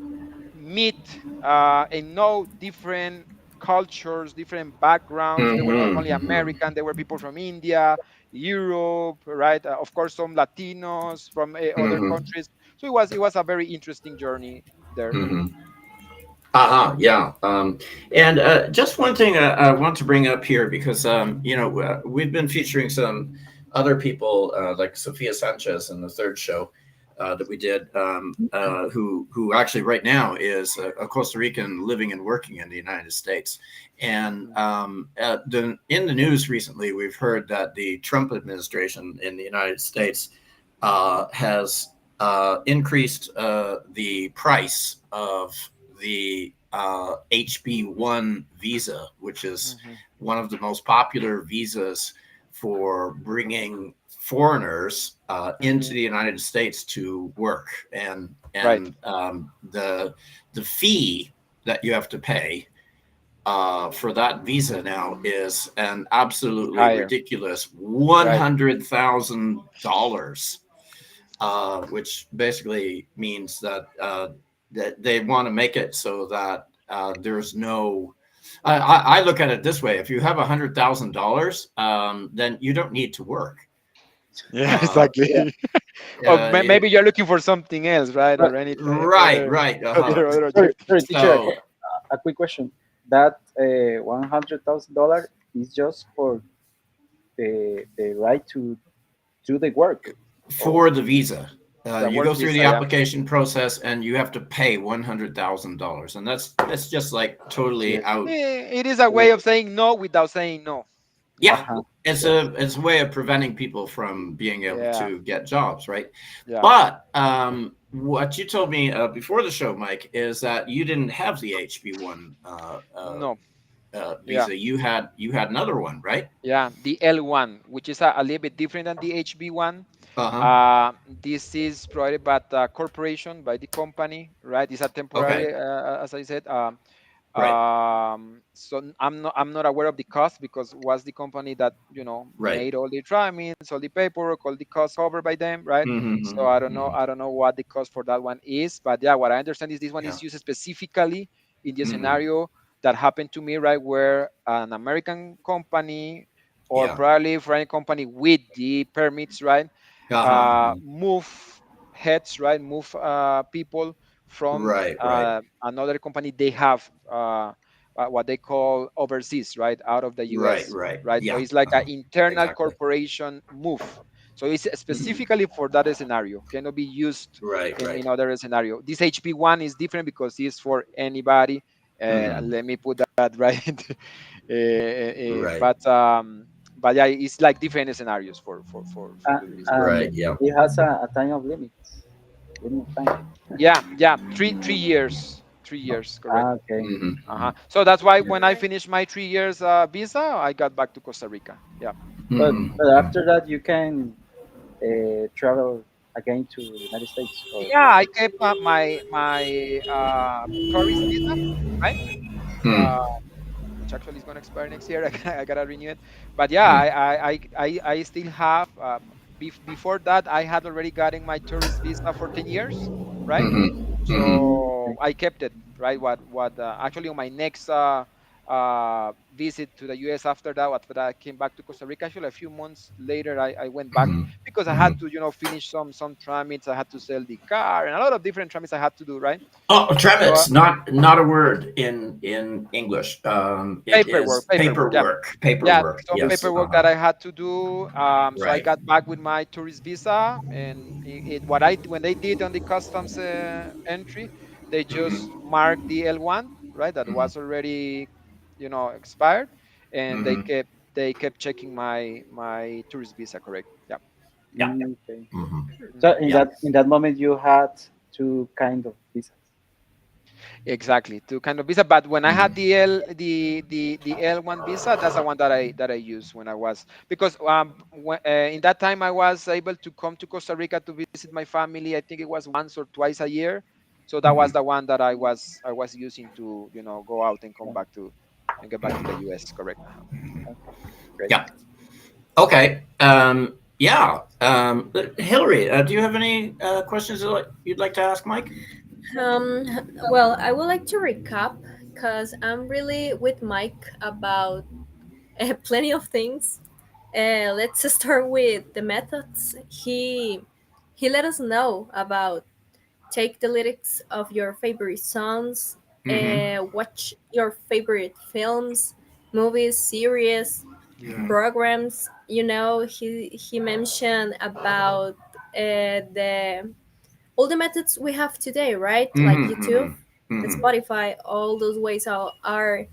meet and know different cultures, different backgrounds. They were not Mhm. only Mhm. American, they were people from India, Europe, right? Of course, some Latinos from other Mhm. countries. So it was a very interesting journey there. Mhm. Uh-huh, yeah. And just one thing I want to bring up here because we've been featuring some other people like Sophia Sanchez in the third show that we did, who actually right now is a Costa Rican living and working in the United States. And Mhm. in the news recently, we've heard that the Trump administration in the United States has increased the price of the HB1 visa, which is Mhm. one of the most popular visas for bringing foreigners into Mhm. the United States to work, and Right. the fee that you have to pay for that visa now is an absolutely Higher. ridiculous Right. $100,000, which basically means that they want to make it so that there's no. I look at it this way: if you have $100,000, then you don't need to work. Yeah, Uh, Yeah, exactly. Or it, maybe you're looking for something else, right? but Or anything, right, other right. other sorry, sorry, objectives. teacher. So A quick question. That $100,000 is just for the right to do the work, or for the visa, The you work go through visa, the yeah. application process and you have to pay $100,000, and that's just like totally yes, out. It is a way yes, of saying no without saying no. You Yeah, know? uh-huh, it's yes, a way of preventing people from being able Yeah, to get jobs, right? yeah. But what you told me before the show, Mike, is that you didn't have the HB1 No, yeah, visa. You had another one, right? yeah. The L1, which is a little bit different than the HB1. Uh huh. This is provided by the corporation, by the company, right? It's a Okay. temporary, as I said. Right. So I'm not aware of the cost because was the company that Right. made all the trimings, all the paperwork, all the costs covered by them, right? So Mm-hmm. I don't know. Hmm. I don't know what the cost for that one is, but yeah, what I understand is this one Yeah. is used specifically in the Hmm. scenario that happened to me, right, where an American company or Yeah. probably foreign company with the permits, right, Uh huh. move heads, right, move people from Right. Right. another company they have what they call overseas, right, out of the Right. US, Right. right? So Yeah. it's like an Uh-huh. internal Exactly. corporation move. So it's Hmm. specifically for that scenario, cannot be used Right. in Right. other scenario. This HP1 is different because it's for anybody. Hmm. Let me put that right Right. But yeah, it's like different scenarios for Uh, the visa. and Right. Yeah. it has a time of limit time. Yeah, yeah, 3 years, 3 years, correct. Okay. Mm-hmm. So that's why Yeah. when I finished my 3 years visa, I got back to Costa Rica. Yeah. But Mm-hmm. after that, you can travel again to United States or Yeah, I kept my tourist visa, right? Mm-hmm. Uh, which actually is going to expire next year. I gotta renew it. But yeah, I still have. Before that, I had already gotten my tourist visa for 10 years, right? Mm-hmm. Mm-hmm. So Okay. I kept it, right? What actually on my next visit to the US after that I came back to Costa Rica. Actually, a few months later, I went back because I Mm-hmm. had to finish some tramits. I had to sell the car and a lot of different tramits I had to do, right? Oh, So Travis, not a word in English. It paperwork, is paperwork. Yeah, paperwork. yeah, Paperwork. some Yes. paperwork that I had to do. So I Right. got back with my tourist visa, and what I when they did on the customs entry, they Mm-hmm. just marked the L1, right? That Mm-hmm. was already, expired, and they Mm-hmm. kept checking my tourist visa, correct? Yeah, Yeah. Okay. Mm-hmm. So mhm. Yeah. in that moment, you had two kind of visas. Exactly, to kind of visa. But when I had Mm-hmm. the L1 visa, that's the one that I used when I was, because in that time I was able to come to Costa Rica to visit my family. I think it was once or twice a year. So that was Mm-hmm. the one that I was using to go out and come Yeah. back to and get back to the US. Correct. Okay. Great. Yeah. Okay. Yeah. Hillary, do you have any questions that you'd like to ask Mike? Well, I would like to recap because I'm really with Mike about plenty of things. Let's start with the methods. He let us know about take the lyrics of your favorite songs, Mm-hmm. watch your favorite films, movies, series, Yeah. programs. He mentioned about the all the methods we have today, right? Like Mm-hmm. YouTube, Mm-hmm. Mm-hmm. Spotify. All those ways are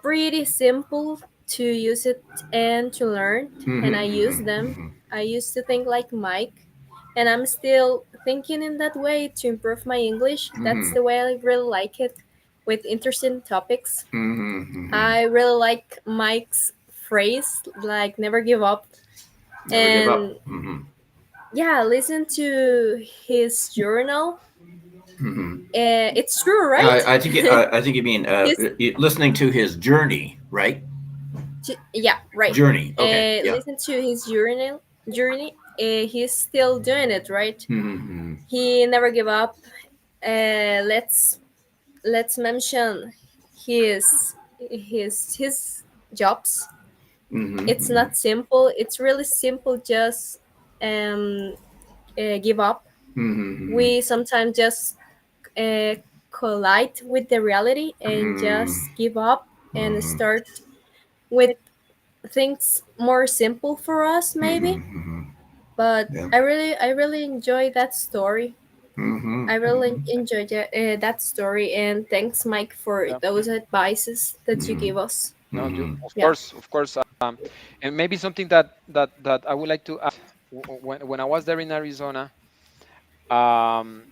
pretty simple to use it and to learn, and I use them. Mm-hmm. I used to think like Mike, and I'm still thinking in that way to improve my English. That's Mm-hmm. the way I really like it, with interesting topics. Mm-hmm. I really like Mike's phrase, like never give up. Never give up. And Mm-hmm. yeah, listen to his journal. Mm-hmm. It's true, right? I think you mean His listening to his journey, right? Yeah, right. Journey. Okay. Yeah. Listen to his journey. He's still doing it, right? Mm-hmm. He never give up. Let's mention his jobs. It's Mm-hmm. not simple. It's really simple. Just um give up. Mm-hmm. We sometimes just uh, collide with the reality and Mm-hmm. just give up and Mm-hmm. start with things more simple for us, maybe. Mm-hmm. But Yeah. I really enjoy that story. Mm-hmm. I really enjoyed that story, and thanks, Mike, for Yeah. those advices that you Mm-hmm. gave us. No, Mm-hmm. of Yeah. course, of course. And maybe something that I would like to add. When I was there in Arizona, um,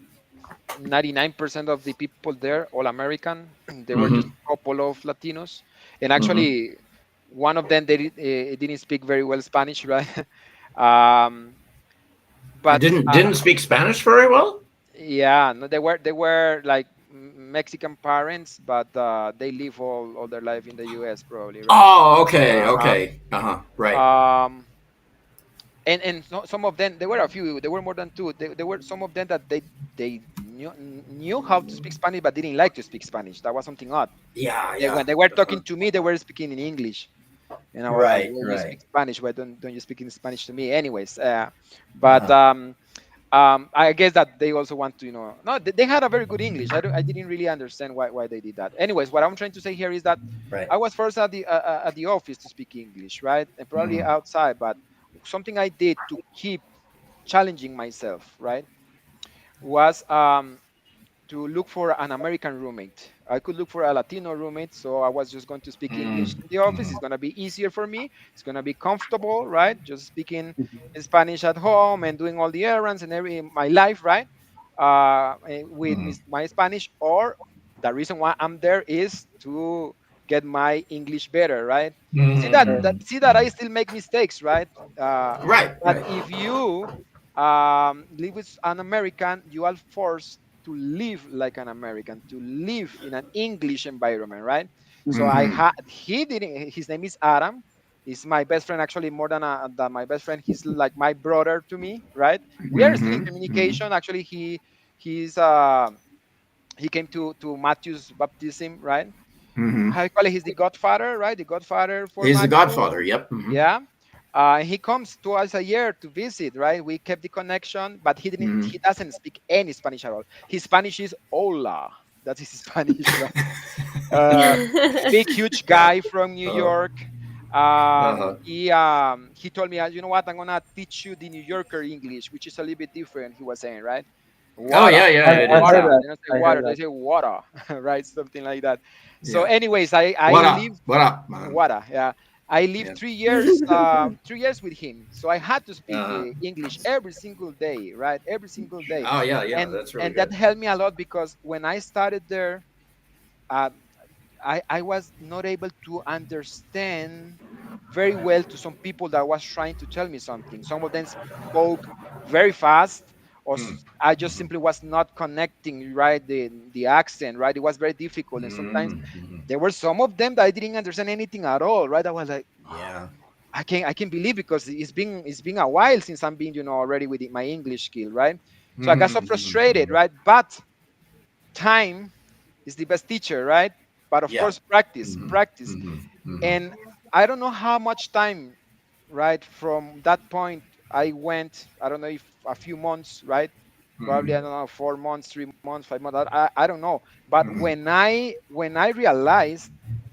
99% of the people there, all American. There were just Mm-hmm. a couple of Latinos, and Mm-hmm. actually, one of them didn't speak very well Spanish, right? um, I but didn't speak Spanish very well. yeah, no, they were like Mexican parents, but they live all their life in the U.S. probably, right? Oh, okay, Uh-huh. okay, right. Um, and some of them, there were a few, there were more than two. There were some of them that they knew how to speak Spanish but didn't like to speak Spanish. That was something odd. Yeah, When yeah. they were talking to me, they were speaking in English, and I was like, Right, well, you right. speak Spanish, why don't you speak in Spanish to me anyways? But Uh-huh. I guess that they also want to, no, they had a very good English. I didn't really understand why they did that. Anyways, what I'm trying to say here is that Right. I was first at the office to speak English, right, and probably Mm-hmm. outside. But something I did to keep challenging myself, right, was to look for an American roommate. I could look for a Latino roommate, so I was just going to speak English in the office. It's gonna be easier for me. It's gonna be comfortable, right? Just speaking Spanish at home and doing all the errands and every my life, right? With my Spanish, or the reason why I'm there is to get my English better, right? See that, Sure. see that I still make mistakes, right? Uh, Right, but right. if you live with an American, you are forced to live like an American, to live in an English environment, right? So Mhm. I had he didn't. His name is Adam. He's my best friend, actually, more than my best friend. He's like my brother to me, right? We are still in communication. Actually, he's he came to Matthew's baptism, right? How you call it? He's the godfather, right? The godfather for He's the Matthew. Godfather. Yep. Yeah. He comes twice a year to visit, right? We kept the connection, but he doesn't speak any Spanish at all. His Spanish is hola. That is his Spanish, right? Uh, Big, huge Yeah. guy from New Uh, York. uh-huh. He told me, you know what? I'm gonna teach you the New Yorker English, which is a little bit different. He was saying, right? Oh Water, yeah, I, yeah, it I is. heard Yeah, water. that. They don't say I water, heard they that. say water, right? Something like that. So, yeah. anyways, I What up? live What up, man? water. Yeah, I lived Yeah. 3 years, 3 years with him. So I had to speak Uh, English every single day, right? Every single day, oh yeah, yeah. and That's really and that good. helped me a lot because when I started there, uh, I was not able to understand very well to some people that was trying to tell me something. Some of them spoke very fast, or I just simply was not connecting, right, the accent, right. It was very difficult, and sometimes Mm-hmm. there were some of them that I didn't understand anything at all, right. I was like, Yeah. I can't believe, because it's been a while since I'm being, already with my English skill, right. So I got so frustrated, Mm-hmm. right. But time is the best teacher, right? But of Yeah. course, practice, Mm-hmm. practice. Mm-hmm. Mm-hmm. And I don't know how much time, right? From that point, I went, I don't know if a few months, right? Probably, I don't know, 4 months, 3 months, 5 months. I don't know. But Mm-hmm. when I realized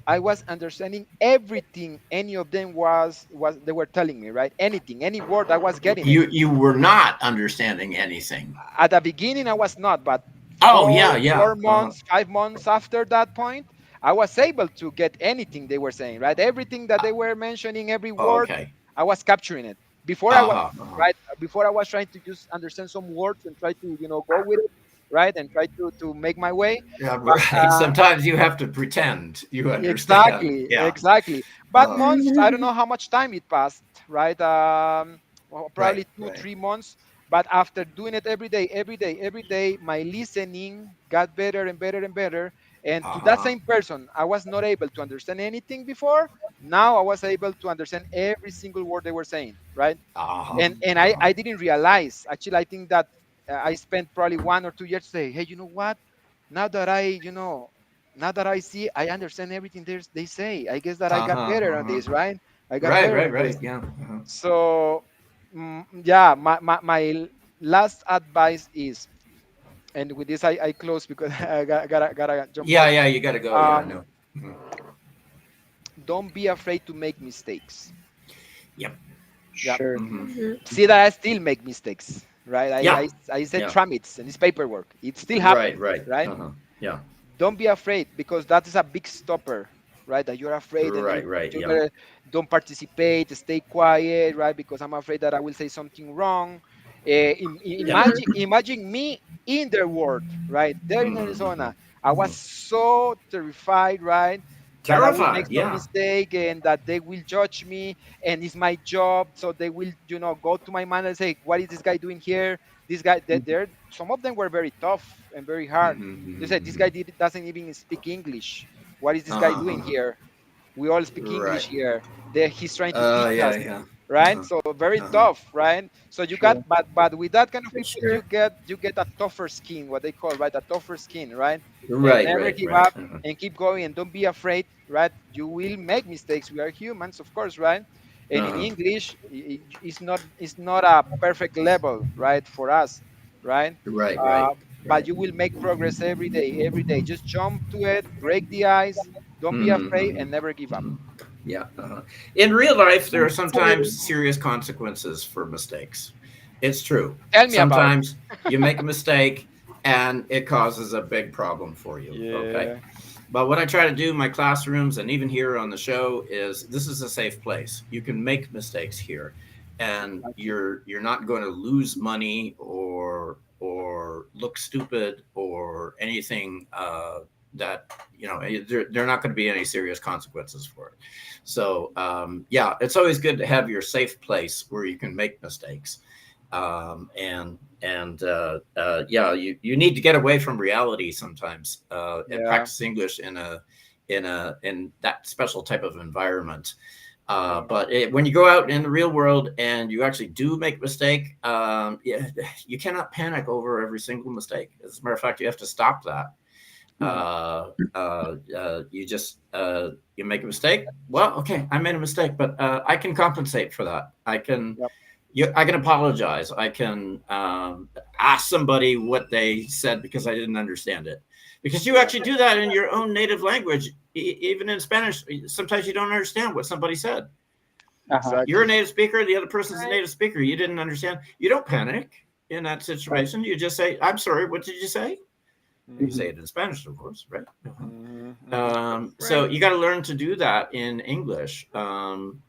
I was understanding everything any of them was they were telling me, right? Anything, any word, I was getting it. You were not understanding anything. At the beginning, I was not, but Oh four yeah, yeah. four months, 5 months after that point, I was able to get anything they were saying, right. Everything that they were mentioning, every word, Okay. I was capturing it. Before I was Uh-huh. Uh-huh. right before I was trying to just understand some words and try to, go with it, right, and try to make my way. Yeah, But right. Sometimes you have to pretend you understand. exactly, Yeah. exactly. But Uh, months, I don't know how much time it passed, right? Well, right. probably two, Right. 3 months. But after doing it every day, every day, every day, my listening got better and better and better. And to that Uh-huh. same person, I was not able to understand anything before. Now I was able to understand every single word they were saying, right? Uh-huh. And I, Uh-huh. I didn't realize. Actually, I think that I spent probably 1 or 2 years to say, hey, you know what? Now that now that I see, I understand everything they say. I guess that I got Uh-huh. better on Uh-huh. this, right? I got Right, better right, on this. right. Yeah. Uh-huh. So, yeah, my last advice is, and with this I close because I gotta jump Yeah, off. yeah, you got to go. Yeah, Um, no. Mhm. don't be afraid to make mistakes. Yep. Yeah. Sure. Hmm. See that I still make mistakes, right? Yeah. I said Yeah. tramits and it's paperwork. It still Right, happens, right. right? Uh-huh. Yeah. Don't be afraid, because that is a big stopper, right? That you're afraid, and then Right, right. you Yeah. better don't participate, stay quiet, right? Because I'm afraid that I will say something wrong. Yeah. Imagine me in their world, right there in Hmm. Arizona. I was Hmm. so terrified, right, that I will make Terrified. some Yeah. mistake and that they will judge me, and it's my job, so they will, go to my man and say, "What is this guy doing here?" This guy, they're some of them were very tough and very hard. They said, "This Mm-hmm. guy doesn't even speak English. What is this guy Uh-huh. doing Uh-huh. here? We all speak Right. English here. He's trying to teach Yeah, us." yeah. Right, Uh-huh. so very Uh-huh. tough, right? So you got, Sure. but with that kind of For people, sure. you get a tougher skin, what they call, right, a tougher skin, right? And Right, never right, give right. up, Uh-huh. and keep going, and don't be afraid, right? You will make mistakes. We are humans, of course, right? And in Uh-huh. English, it's not a perfect level, right, for us, right? Right, right, uh, but right. you will make progress every day, every day. Just jump to it, break the ice, don't be Mm-hmm, afraid, mm-hmm, and never give up. mm-hmm. Yeah. Uh-huh. In real life, there are sometimes Totally. serious consequences for mistakes. It's true. Tell me about it. Sometimes you make a mistake and it causes a big problem for you. Okay. Yeah. But what I try to do in my classrooms and even here on the show is this is a safe place. You can make mistakes here, and Exactly. you're not going to lose money or look stupid or anything that they're not going to be any serious consequences for it. So yeah, it's always good to have your safe place where you can make mistakes. And yeah, you need to get away from reality sometimes and Yeah. practice English in that special type of environment. Yeah. When you go out in the real world and you actually do make a mistake, yeah, you cannot panic over every single mistake. As a matter of fact, you have to stop that. Mhm. You just you make a mistake. Well, okay, I made a mistake, but I can compensate for that. Yep. I can apologize. I can ask somebody what they said because I didn't understand it. Because you Yeah. actually do that in your own native language, even in Spanish. Sometimes you don't understand what somebody said. Uh-huh. You're a Exactly. native speaker. The other person's a Right. native speaker. You didn't understand. You don't panic in that Right. situation. You just say, "I'm sorry. What did you say?" You Hmm. say Mhm. it in Spanish, of course, right? Hmm. Hmm. So Right. you got to learn to do that in English, and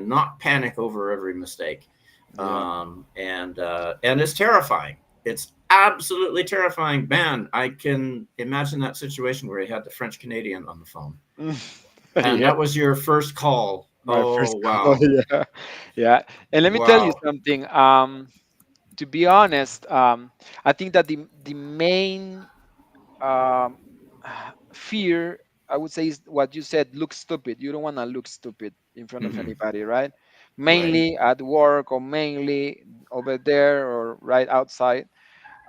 not panic over every mistake. Yeah. And it's terrifying. It's absolutely terrifying, man. I can imagine that situation where you had the French Canadian on the phone, and Yeah. that was your first call. My Oh first call. wow, Yeah. Yeah. And let me tell you wow. something. To be honest, I think that the main um, fear, I would say, is what you said, look stupid. You don't want to look stupid in front of Hmm. anybody, right? Right. Mainly at work, or mainly over there, or right outside.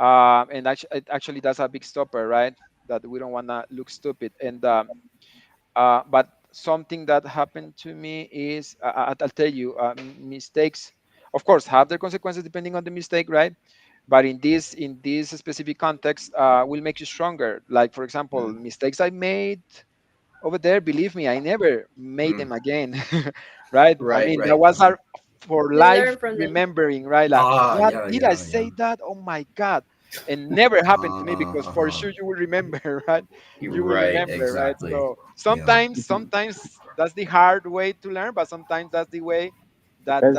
And actually, that's a big stopper, right? That we don't want to look stupid. And but something that happened to me is, I'll tell you, mistakes, of course, have their consequences depending on the mistake, right? But in this specific context, will make you stronger. Like, for example, Mm. mistakes I made over there, believe me, I never made Mm. them again. Right? I Right. mean, that Right. was our for You life learn from them. remembering, right? Like, Ah, what yeah, did I yeah, yeah. say that? Oh my God. And never happened to me, because for Uh-huh. sure you will remember, right? You're You will right. remember, right? Exactly. So Yeah. sometimes, Mhm. that's the hard way to learn, but sometimes that's the way The that best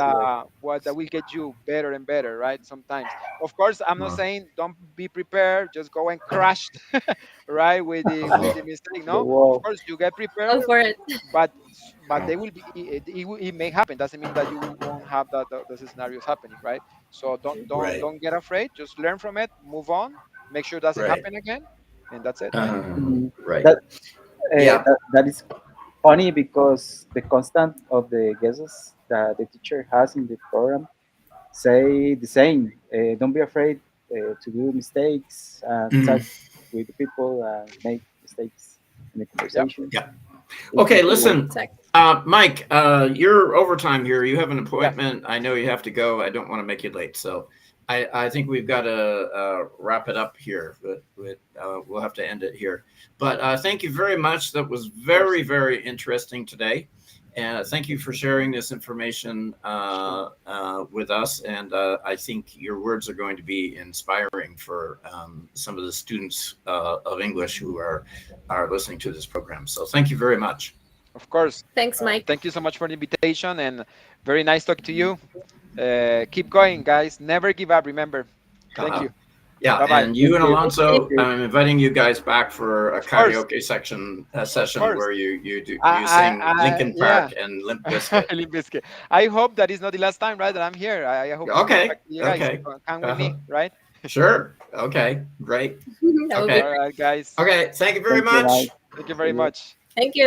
way. that will get you better and better, right? Sometimes, of course, I'm not Uh, saying don't be prepared, just go and crash, right, with the uh-huh. mistake. The No, of wall. course you get Go prepared, for it. but Uh, they will be, it may happen. Doesn't mean that you won't have those scenarios happening, right? So right. don't get afraid, just learn from it, move on, make sure it doesn't Right. happen again, and that's it. Mhm. Right. That, Yeah. that is funny because the constant of the guesses that the teacher has in the program say the same. Don't be afraid to do mistakes and Mhm. talk with the people and make mistakes in the Yep. conversation. Yeah. It's Okay. just the way. Listen, Exactly. Mike, you're overtime here. You have an Yeah. appointment. I know you have to go. I don't want to make you late. So I think we've got to wrap it up here. We'll have to end it here. But thank you very much. That was Of course. very, very interesting today. And thank you for sharing this information Sure. with us. And I think your words are going to be inspiring for some of the students of English who are listening to this program. So thank you very much. Of course. Thanks, Mike. Thank you so much for the invitation, and very nice talking to you. Keep going, guys. Never give up. Remember. Thank Uh-huh. you. Yeah, Bye bye. and you Thank and you. Thank you. Thank Alonso, you. I'm inviting you guys back for a Of course. karaoke section Of session course. where you sing Linkin Yeah. Park and Limp Bizkit. Limp Bizkit. I hope that is not the last time, right? That I'm here. I hope to come Okay, back to you guys. okay, Come with uh-huh. me, right? Sure. Okay, great. That would be Okay, All right, guys. okay. Thank you very Thank you, Mike. much. Thank you See very you. much. Thank you.